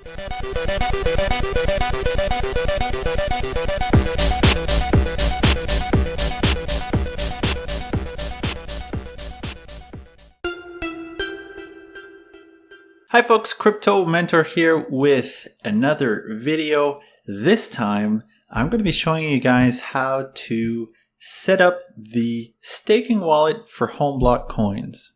Hi folks, Crypto Mentor here with another video. This time I'm going to be showing you guys how to set up the staking wallet for home block coins.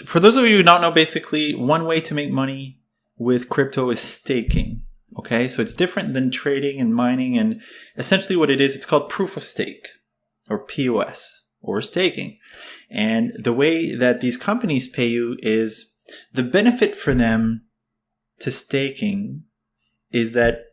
For those of you who don't know, basically one way to make money with crypto is staking. Okay, so it's different than trading and mining, and essentially what it is, it's called proof of stake or POS or staking. And the way that these companies pay you is the benefit for them to staking is that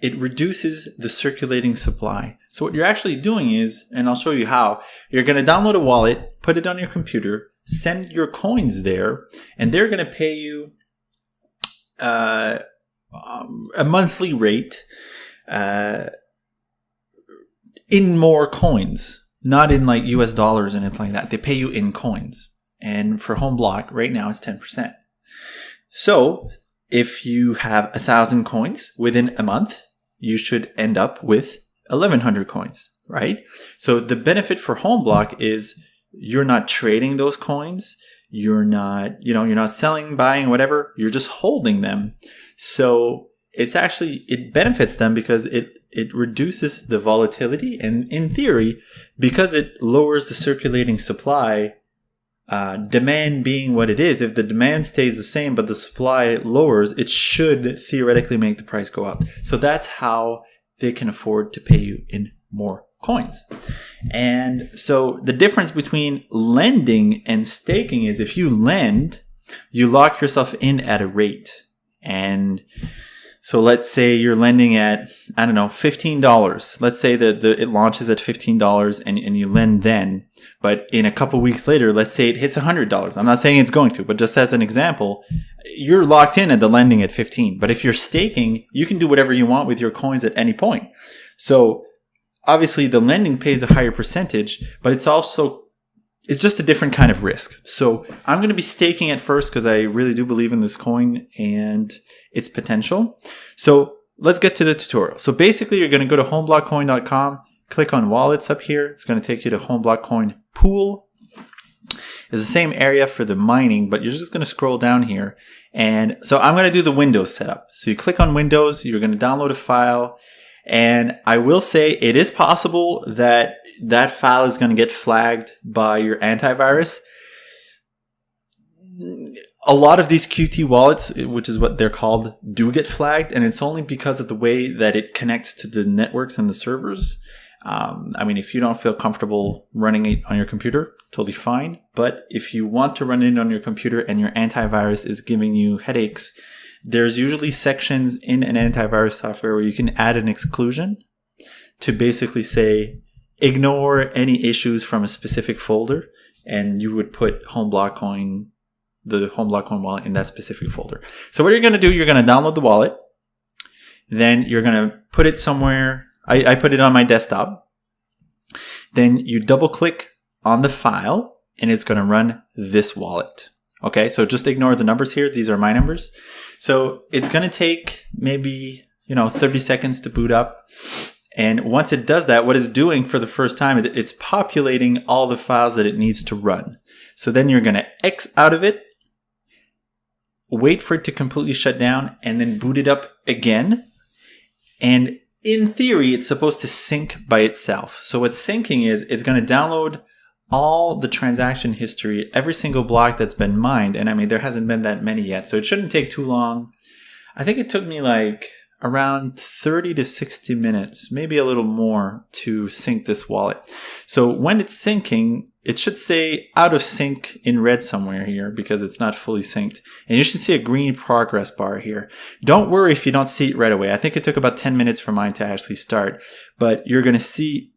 it reduces the circulating supply. So what you're actually doing is, and I'll show you how, you're going to download a wallet, put it on your computer, send your coins there, and they're going to pay you a monthly rate in more coins. Not in like US dollars and anything like that. They pay you in coins. And for home block, right now it's 10%. So if you have 1,000 coins within a month, you should end up with 1,100 coins, right? So the benefit for home block is you're not trading those coins. You're not selling, buying, whatever. You're just holding them. So it benefits them because it reduces the volatility, and in theory, because it lowers the circulating supply, demand being what it is, if the demand stays the same but the supply lowers, it should theoretically make the price go up. So that's how they can afford to pay you in more coins. And so the difference between lending and staking is if you lend, you lock yourself in at a rate. And so let's say you're lending at, I don't know, $15. Let's say that it launches at $15 and you lend then. But in a couple weeks later, let's say it hits $100. I'm not saying it's going to, but just as an example, you're locked in at the lending at 15. But if you're staking, you can do whatever you want with your coins at any point. So obviously the lending pays a higher percentage, but it's just a different kind of risk. So I'm going to be staking at first because I really do believe in this coin and its potential. So let's get to the tutorial. So basically you're going to go to homeblockcoin.com, click on wallets up here. It's going to take you to homeblockcoin pool. It's the same area for the mining, but you're just going to scroll down here. And so I'm going to do the Windows setup. So you click on Windows, you're going to download a file. And I will say it is possible that that file is going to get flagged by your antivirus. A lot of these Qt wallets, which is what they're called, do get flagged, and it's only because of the way that it connects to the networks and the servers. I mean, if you don't feel comfortable running it on your computer, totally fine. But if you want to run it on your computer and your antivirus is giving you headaches, there's usually sections in an antivirus software where you can add an exclusion to basically say, ignore any issues from a specific folder, and you would put the home BlockCoin wallet in that specific folder. So what you're going to do, you're going to download the wallet. Then you're going to put it somewhere. I put it on my desktop. Then you double click on the file and it's going to run this wallet. Okay, so just ignore the numbers here. These are my numbers. So it's going to take maybe 30 seconds to boot up. And once it does that, what it's doing for the first time, it's populating all the files that it needs to run. So then you're going to X out of it, wait for it to completely shut down, and then boot it up again. And in theory, it's supposed to sync by itself. So what syncing is, it's going to download all the transaction history, every single block that's been mined. And I mean, there hasn't been that many yet, so it shouldn't take too long. I think it took me like around 30 to 60 minutes, maybe a little more, to sync this wallet. So when it's syncing, it should say out of sync in red somewhere here because it's not fully synced. And you should see a green progress bar here. Don't worry if you don't see it right away. I think it took about 10 minutes for mine to actually start. But you're going to see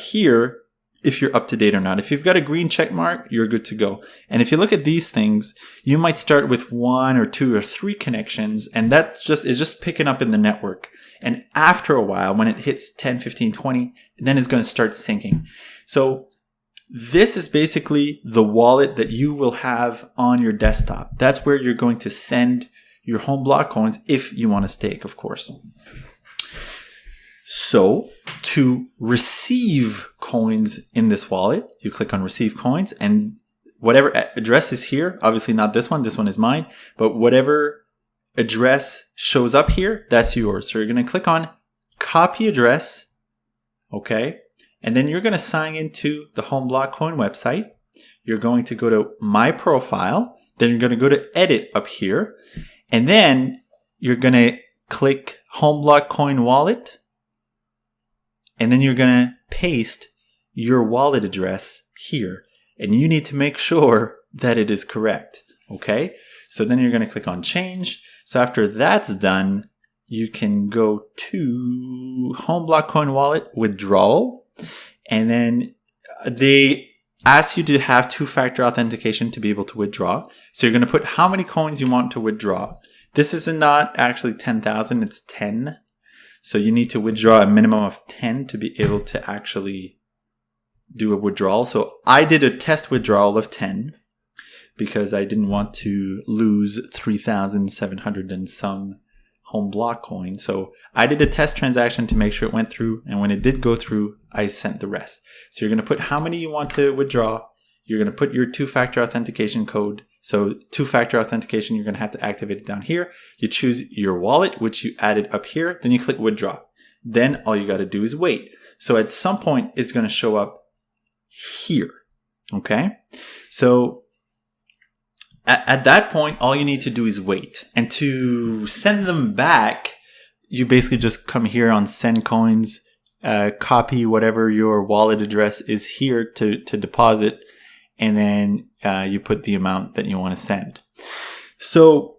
here if you're up to date or not. If you've got a green check mark, you're good to go. And if you look at these things, you might start with 1 or 2 or 3 connections, and that's just picking up in the network. And after a while, when it hits 10, 15, 20, then it's going to start syncing. So This is basically the wallet that you will have on your desktop. That's where you're going to send your home block coins if you want to stake, of course. So to receive coins in this wallet, you click on receive coins, and whatever address is here, obviously not this one is mine, but whatever address shows up here, that's yours. So you're going to click on copy address, okay? And then you're going to sign into the home BlockCoin website. You're going to go to my profile, then you're going to go to edit up here, and then you're going to click home BlockCoin wallet, and then you're going to paste your wallet address here. And you need to make sure that it is correct, okay? So then you're going to click on change. So after that's done, you can go to home BlockCoin wallet withdrawal, and then they ask you to have two-factor authentication to be able to withdraw. So you're going to put how many coins you want to withdraw. This is not actually 10,000, it's 10. So you need to withdraw a minimum of 10 to be able to actually do a withdrawal. So I did a test withdrawal of 10 because I didn't want to lose 3,700 and some home BlockCoin. So I did a test transaction to make sure it went through, and when it did go through, I sent the rest. So you're going to put how many you want to withdraw. You're going to put your two-factor authentication code. So two-factor authentication, you're going to have to activate it down here. You choose your wallet, which you added up here. Then you click withdraw. Then all you got to do is wait. So at some point, it's going to show up here. Okay? So at that point, all you need to do is wait. And to send them back, you basically just come here on send coins, copy whatever your wallet address is here to deposit, and then you put the amount that you want to send. So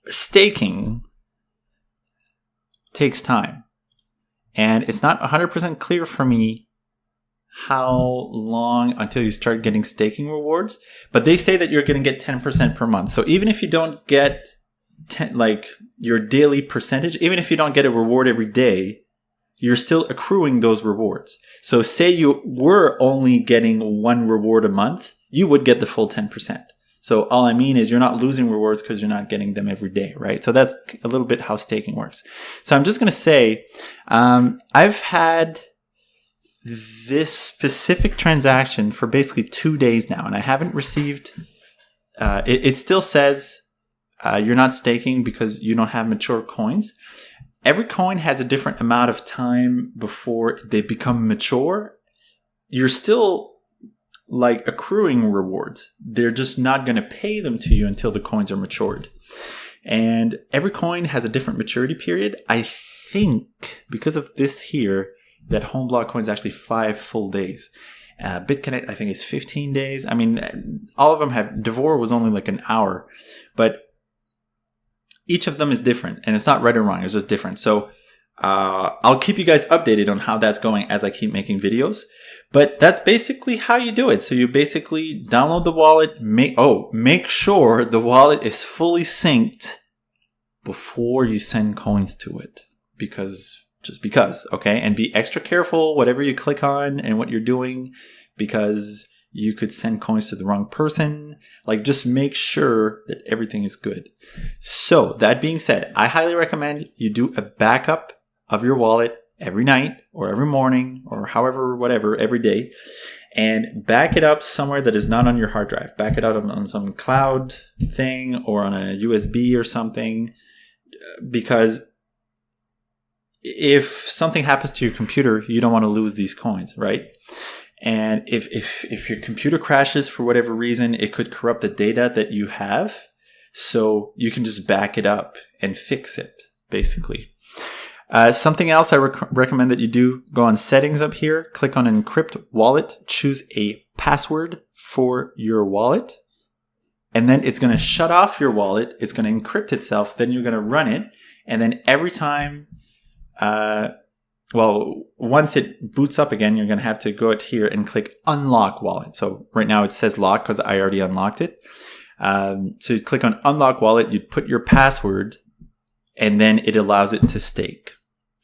staking takes time. And it's not 100% clear for me how long until you start getting staking rewards. But they say that you're going to get 10% per month. So even if you don't get your daily percentage, even if you don't get a reward every day, you're still accruing those rewards. So say you were only getting one reward a month, you would get the full 10%. So all I mean is you're not losing rewards because you're not getting them every day, right? So that's a little bit how staking works. So I'm just going to say, I've had this specific transaction for basically 2 days now, and I haven't received, it still says you're not staking because you don't have mature coins. Every coin has a different amount of time before they become mature. You're still accruing rewards. They're just not going to pay them to you until the coins are matured. And every coin has a different maturity period. I think because of this here, that home BlockCoin is actually 5 full days. BitConnect, I think, is 15 days. I mean, all of them have, Devore was only like an hour, but each of them is different, and it's not right or wrong. It's just different. So I'll keep you guys updated on how that's going as I keep making videos. But that's basically how you do it. So you basically download the wallet, make sure the wallet is fully synced before you send coins to it. Just because, okay? And be extra careful whatever you click on and what you're doing, because you could send coins to the wrong person. Just make sure that everything is good. So that being said, I highly recommend you do a backup of your wallet every night or every morning or whatever, every day, and back it up somewhere that is not on your hard drive. Back it out on some cloud thing or on a USB or something, because if something happens to your computer, you don't want to lose these coins, right? And if your computer crashes for whatever reason, it could corrupt the data that you have. So you can just back it up and fix it, basically. Something else I recommend that you do, go on settings up here, click on encrypt wallet, choose a password for your wallet, and then it's going to shut off your wallet. It's going to encrypt itself. Then you're going to run it. And then every time, once it boots up again, you're going to have to go out here and click unlock wallet. So right now it says lock because I already unlocked it. So you click on unlock wallet, you put your password, and then it allows it to stake.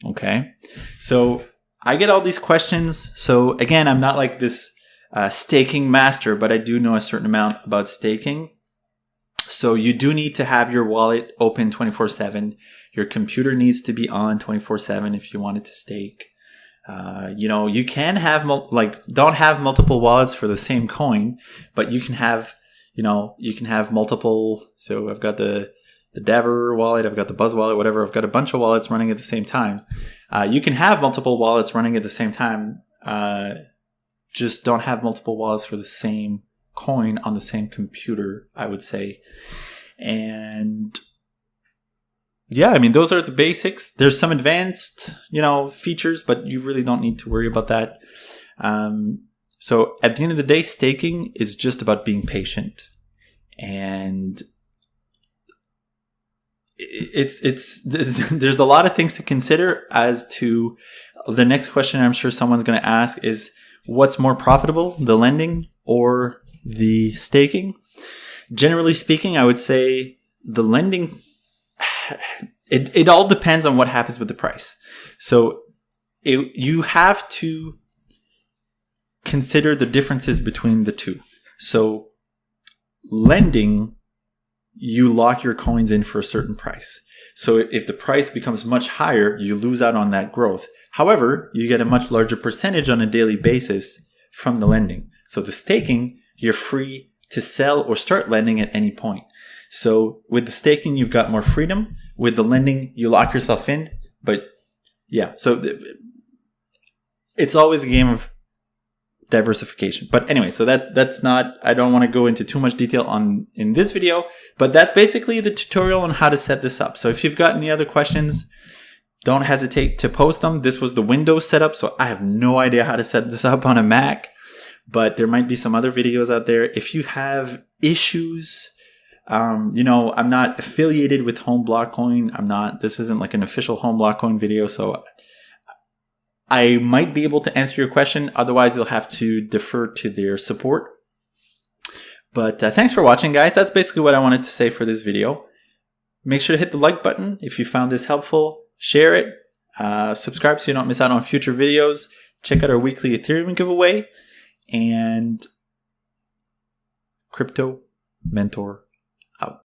Okay. So I get all these questions. So again, I'm not like this staking master, but I do know a certain amount about staking. So you do need to have your wallet open 24/7. Your computer needs to be on 24/7 if you want it to stake. You can have don't have multiple wallets for the same coin, but you can have multiple. So I've got the Daver wallet, I've got the Buzz wallet, whatever. I've got a bunch of wallets running at the same time. You can have multiple wallets running at the same time. Just don't have multiple wallets for the same coin on the same computer, I would say. And yeah, I mean, those are the basics. There's some advanced, features, but you really don't need to worry about that. So at the end of the day, staking is just about being patient. And there's a lot of things to consider as to the next question I'm sure someone's going to ask is, what's more profitable, the lending or the staking? Generally speaking, I would say the lending, it all depends on what happens with the price. So you have to consider the differences between the two. So lending, you lock your coins in for a certain price. So if the price becomes much higher, you lose out on that growth. However, you get a much larger percentage on a daily basis from the lending. So the staking, you're free to sell or start lending at any point. So with the staking, you've got more freedom. With the lending, you lock yourself in. But yeah, so it's always a game of diversification. But anyway, so that's not, I don't want to go into too much detail in this video, but that's basically the tutorial on how to set this up. So if you've got any other questions, don't hesitate to post them. This was the Windows setup, so I have no idea how to set this up on a Mac, but there might be some other videos out there. If you have issues, I'm not affiliated with Home BlockCoin. This isn't like an official Home BlockCoin video, so I might be able to answer your question. Otherwise, you'll have to defer to their support. But thanks for watching, guys. That's basically what I wanted to say for this video. Make sure to hit the like button if you found this helpful. Share it. Subscribe so you don't miss out on future videos. Check out our weekly Ethereum giveaway. And Crypto Mentor out.